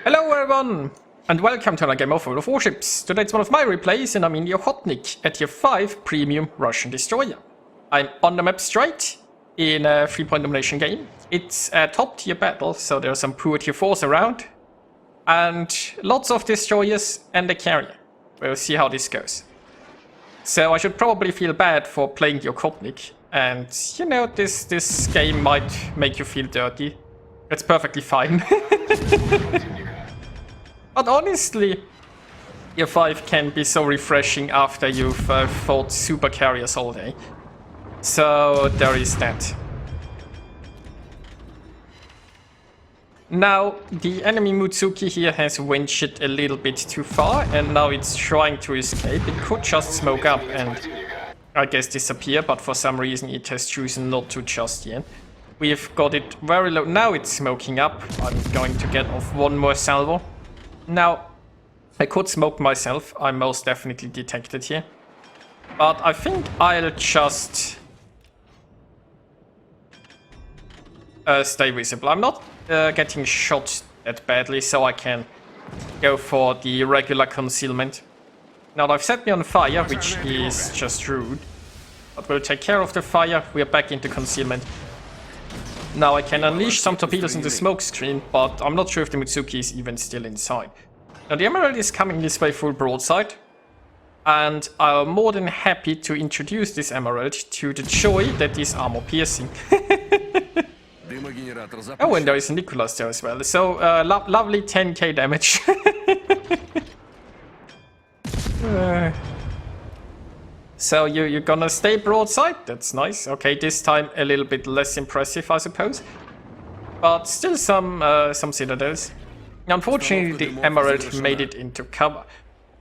Hello everyone, and welcome to another game of World of Warships. Today it's one of my replays, and I'm in the Okhotnik, a tier 5 premium Russian destroyer. I'm on the map straight, in a 3-point domination game. It's a top tier battle, so there are some poor tier 4s around. And lots of destroyers and a carrier. We'll see how this goes. So I should probably feel bad for playing the Okhotnik. And you know, this game might make you feel dirty. That's perfectly fine. But honestly, tier 5 can be so refreshing after you've fought super carriers all day. So there is that. Now, the enemy Mutsuki here has winched a little bit too far, and now it's trying to escape. It could just smoke up and, I guess, disappear, but for some reason it has chosen not to just yet. We've got it very low. Now it's smoking up. I'm going to get off one more salvo. Now, I could smoke myself. I'm most definitely detected here. But I think I'll just stay visible. I'm not getting shot that badly, so I can go for the regular concealment. Now they've set me on fire, which is just rude. But we'll take care of the fire. We're back into concealment. Now I can unleash some torpedoes in the smoke screen, but I'm not sure if the Mutsuki is even still inside. Now the Emerald is coming this way full broadside, and I'm more than happy to introduce this Emerald to the joy that is armor piercing. Oh, and there is a Nicholas there as well, so lovely 10k damage. So you're gonna stay broadside? That's nice. Okay, this time a little bit less impressive, I suppose. But still some citadels. Unfortunately, the Emerald made it into cover.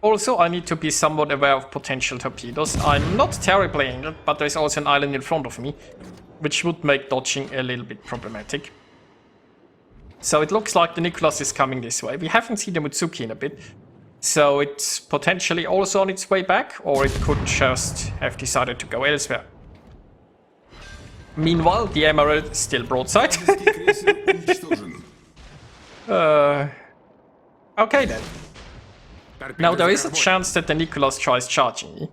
Also, I need to be somewhat aware of potential torpedoes. I'm not terribly injured, but there's also an island in front of me, which would make dodging a little bit problematic. So it looks like the Nicholas is coming this way. We haven't seen the Mutsuki in a bit. So it's potentially also on its way back, or it could just have decided to go elsewhere. Meanwhile, the Emerald is still broadside. Okay then. Now there is a chance that the Nicholas tries charging me.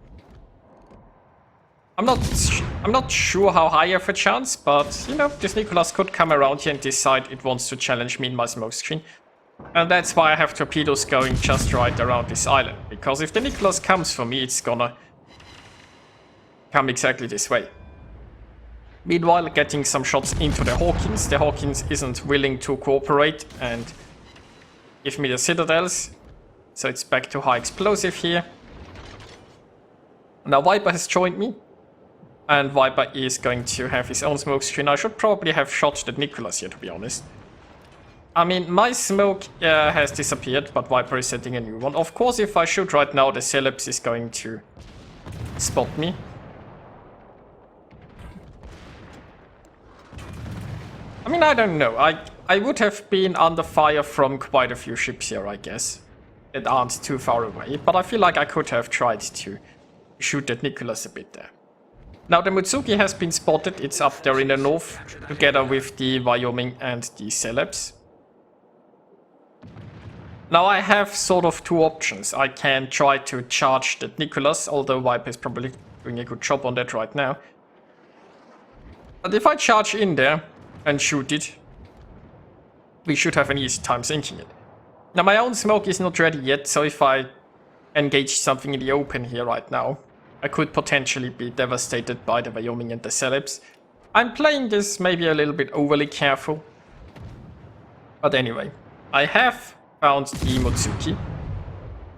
I'm not sure how high of a chance, but you know, this Nicholas could come around here and decide it wants to challenge me in my smoke screen. And that's why I have torpedoes going just right around this island. Because if the Nicholas comes for me, it's gonna come exactly this way. Meanwhile, getting some shots into the Hawkins. The Hawkins isn't willing to cooperate and give me the citadels. So it's back to high explosive here. Now Viper has joined me. And Viper is going to have his own smoke screen. I should probably have shot the Nicholas here, to be honest. I mean, my smoke has disappeared, but Viper is setting a new one. Of course, if I shoot right now, the Celebs is going to spot me. I mean, I don't know. I would have been under fire from quite a few ships here, I guess. That aren't too far away, but I feel like I could have tried to shoot that Nicholas a bit there. Now the Mutsuki has been spotted. It's up there in the north, together with the Wyoming and the Celebs. Now I have sort of two options. I can try to charge that Nicholas, although Viper is probably doing a good job on that right now. But if I charge in there and shoot it, we should have an easy time sinking it. Now my own smoke is not ready yet, so if I engage something in the open here right now, I could potentially be devastated by the Wyoming and the Celebs. I'm playing this maybe a little bit overly careful. But anyway, I have found the Mutsuki.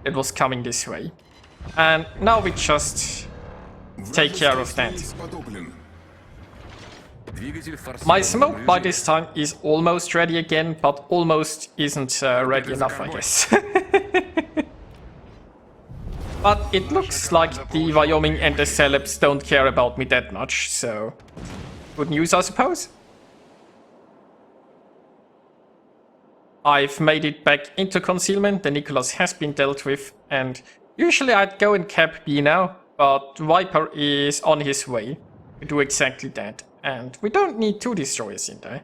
It was coming this way. And now we just take care of that. My smoke by this time is almost ready again, but almost isn't ready enough, I guess. But it looks like the Wyoming and the Celebs don't care about me that much, so good news, I suppose. I've made it back into concealment, the Nicholas has been dealt with, and usually I'd go and cap B now, but Viper is on his way to do exactly that, and we don't need two destroyers in there.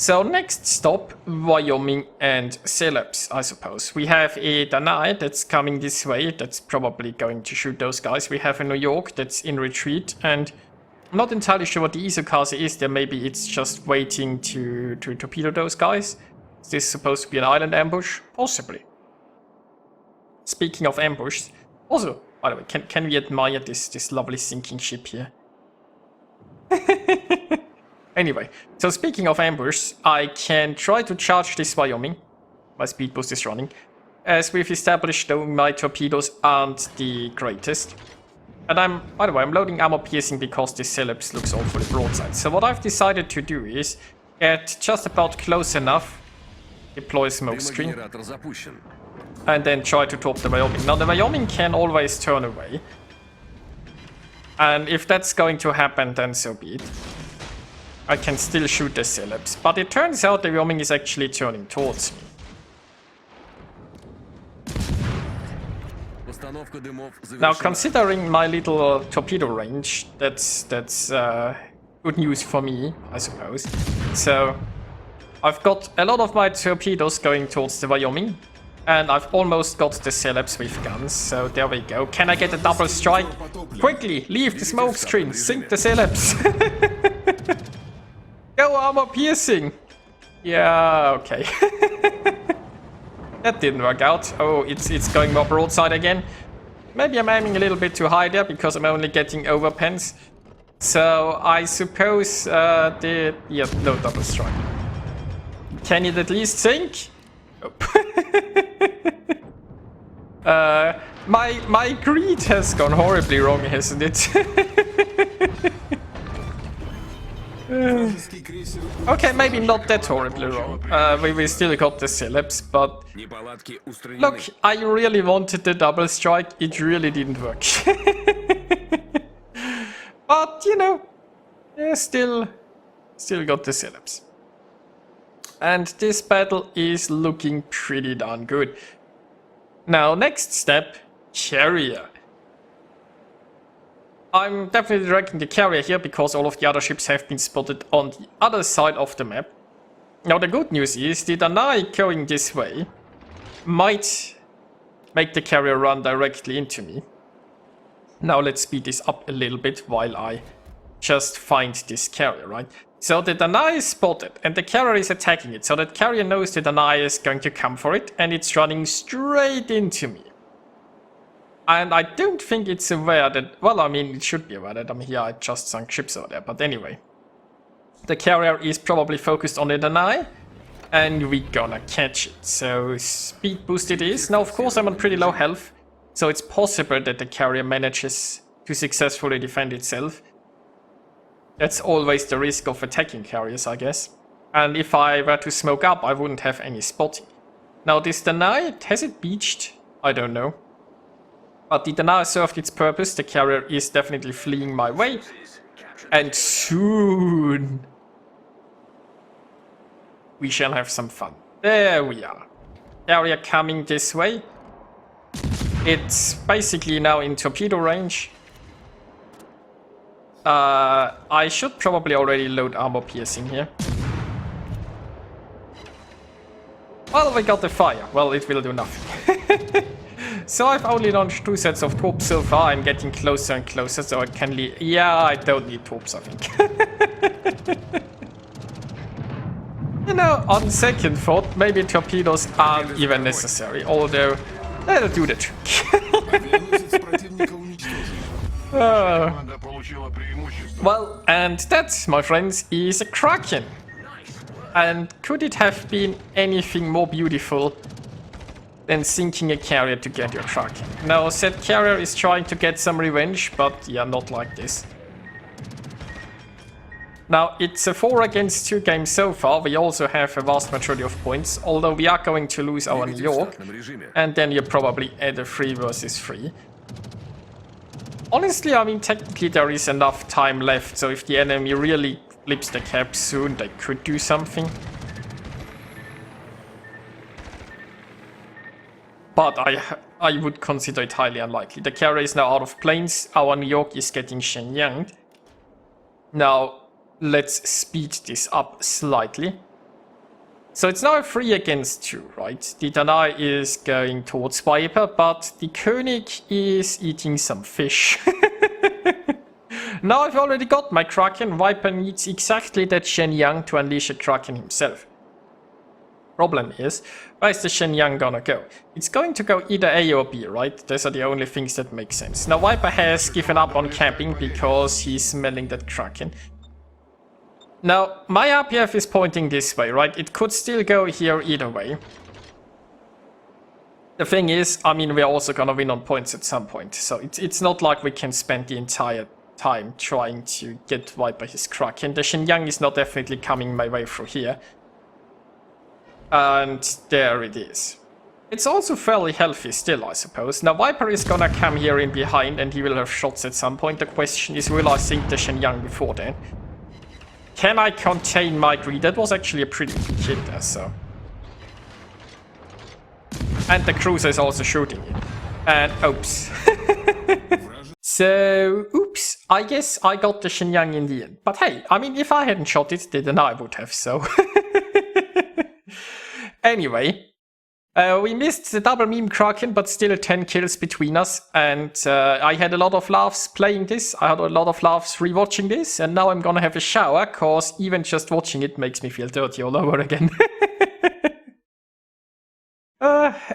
So next stop, Wyoming and Celebes, I suppose. We have a Danai that's coming this way, that's probably going to shoot those guys. We have a New York that's in retreat, and I'm not entirely sure what the Isokaze is there. Maybe it's just waiting to torpedo those guys. Is this supposed to be an island ambush? Possibly. Speaking of ambush, also, by the way, can we admire this lovely sinking ship here? Anyway, so speaking of ambush, I can try to charge this Wyoming. My speed boost is running. As we've established, though, my torpedoes aren't the greatest. And by the way, I'm loading armor piercing because this Celebes looks awfully broadside. So what I've decided to do is get just about close enough, deploy smoke screen, and then try to top the Wyoming. Now the Wyoming can always turn away. And if that's going to happen, then so be it. I can still shoot the Celebes, but it turns out the Wyoming is actually turning towards me. Now, considering my little torpedo range, that's good news for me, I suppose. So, I've got a lot of my torpedoes going towards the Wyoming, and I've almost got the Celebes with guns, so there we go. Can I get a double strike? Quickly, leave the smoke screen, sink the Celebes! Go armor piercing! Yeah, okay. That didn't work out. Oh, it's going more broadside again. Maybe I'm aiming a little bit too high there because I'm only getting overpens. So I suppose yeah, no double strike. Can it at least sink? Nope. My greed has gone horribly wrong, hasn't it? Okay, maybe not that horribly wrong. We still got the Celebes, but look, I really wanted the double strike. It really didn't work. But you know, yeah, still got the Celebes. And this battle is looking pretty darn good. Now, next step, carrier. I'm definitely dragging the carrier here because all of the other ships have been spotted on the other side of the map. Now the good news is the Danai going this way might make the carrier run directly into me. Now let's speed this up a little bit while I just find this carrier, right? So the Danai is spotted and the carrier is attacking it. So that carrier knows the Danai is going to come for it and it's running straight into me. And I don't think it's aware that, well, I mean, it should be aware that I'm here, I just sunk ships over there, but anyway. The carrier is probably focused on the Danai, and we're gonna catch it. So, speed boost it is. Now, of course, I'm on pretty low health, so it's possible that the carrier manages to successfully defend itself. That's always the risk of attacking carriers, I guess. And if I were to smoke up, I wouldn't have any spotting. Now, this Danai, has it beached? I don't know. But the Danai served its purpose, the carrier is definitely fleeing my way. And soon we shall have some fun. There we are. Carrier coming this way. It's basically now in torpedo range. I should probably already load armor piercing here. Well, we got the fire. Well, it will do nothing. So I've only launched 2 sets of torps so far. I'm getting closer and closer, so I can leave. Yeah, I don't need torps, I think. You know, on second thought, maybe torpedoes aren't even necessary, although they'll do the trick. Well, and that, my friends, is a Kraken. And could it have been anything more beautiful than sinking a carrier to get your Kraken? Now, said carrier is trying to get some revenge, but yeah, not like this. Now, it's a 4 against 2 game so far. We also have a vast majority of points, although we are going to lose our New York. And then you're probably at a 3 versus 3. Honestly, I mean, technically there is enough time left, so if the enemy really flips the cap soon, they could do something. But I would consider it highly unlikely. The carrier is now out of planes. Our New York is getting Shenyang. Now, let's speed this up slightly. So it's now a 3 against 2, right? The Danai is going towards Viper, but the König is eating some fish. Now I've already got my Kraken. Viper needs exactly that Shenyang to unleash a Kraken himself. Problem is, where's the Shenyang gonna go? It's going to go either A or B, right? Those are the only things that make sense. Now Viper has given up on camping because he's smelling that Kraken. Now, my RPF is pointing this way, right? It could still go here either way. The thing is, I mean, we're also gonna win on points at some point. So it's not like we can spend the entire time trying to get Viper his Kraken. The Shenyang is not definitely coming my way through here. And there it is. It's also fairly healthy still, I suppose. Now Viper is gonna come here in behind and he will have shots at some point. The question is, will I sink the Shenyang before then? Can I contain my greed? That was actually a pretty good hit there, so. And the cruiser is also shooting it. And oops. So, oops. I guess I got the Shenyang in the end. But hey, I mean, if I hadn't shot it, then I would have, so. Anyway, we missed the double meme Kraken, but still 10 kills between us. And I had a lot of laughs playing this. I had a lot of laughs rewatching this. And now I'm gonna have a shower, cause even just watching it makes me feel dirty all over again.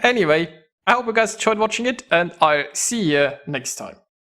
Anyway, I hope you guys enjoyed watching it, and I'll see you next time.